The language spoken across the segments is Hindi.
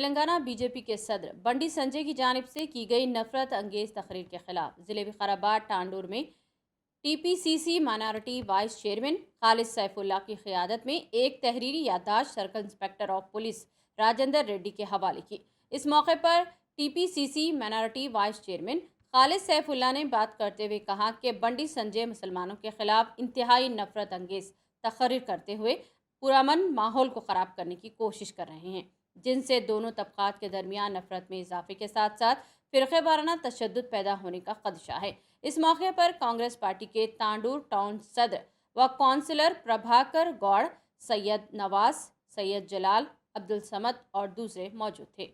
तेलंगाना बीजेपी के सदर बंडी संजय की जानिब से की गई नफरत अंगेज तकरीर के खिलाफ जिले विकाराबाद टांडूर में TPCC minority vice chairman Khalid Saifullah की क़ियादत में एक तहरीरी याददाश्त circle inspector of police Rajendra Reddy के हवाले की। इस मौके पर TPCC minority vice chairman Khalid Saifullah ने बात करते हुए कहा कि बंडी संजय मुसलमानों के खिलाफ इंतहाई नफरत अंगेज तकरीर करते हुए पुरअमन माहौल को ख़राब करने की कोशिश कर रहे हैं, जिनसे दोनों तबक़ात के दरमियान नफरत में इजाफे के साथ साथ फ़िरक़े वाराना तशद्दुद पैदा होने का खदशा है। इस मौके पर कांग्रेस पार्टी के तांडूर टाउन सदर व कौंसिलर प्रभाकर गौड़, सैयद नवाज, सैयद जलाल, अब्दुल समद और दूसरे मौजूद थे।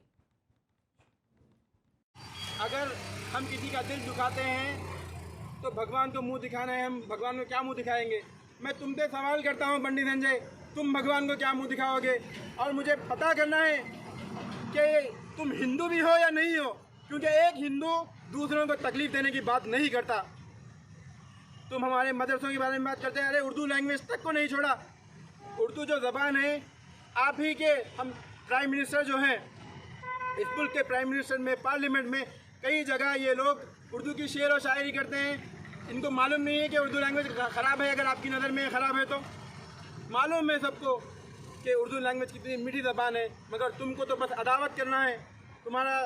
अगर हम किसी का दिल दुखाते हैं तो भगवान को मुंह दिखाना है, हम भगवान को क्या मुंह दिखाएंगे? मैं तुमसे सवाल करता हूं बंडी संजय, तुम भगवान को क्या मुंह दिखाओगे? और मुझे पता करना है कि तुम हिंदू भी हो या नहीं हो, क्योंकि एक हिंदू दूसरों को तकलीफ देने की बात नहीं करता। तुम हमारे मदरसों के बारे में बात करते हैं, अरे उर्दू लैंग्वेज तक को नहीं छोड़ा। उर्दू जो ज़बान है, आप ही के हम प्राइम मिनिस्टर जो हैं, इस मुल्क के प्राइम मिनिस्टर में, पार्लियामेंट में कई जगह ये लोग उर्दू की शेर और शायरी करते हैं। इनको मालूम नहीं है कि उर्दू लैंग्वेज ख़राब है। अगर आपकी नज़र में ख़राब है तो मालूम है सबको कि उर्दू लैंग्वेज कितनी मीठी ज़बान है, मगर तुमको तो बस अदावत करना है। तुम्हारा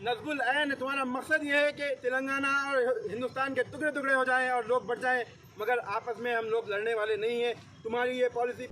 नज़्बुल ऐन, तुम्हारा मकसद ये है कि तेलंगाना और हिंदुस्तान के टुकड़े टुकड़े हो जाएं और लोग बढ़ जाएं, मगर आपस में हम लोग लड़ने वाले नहीं हैं। तुम्हारी ये पॉलिसी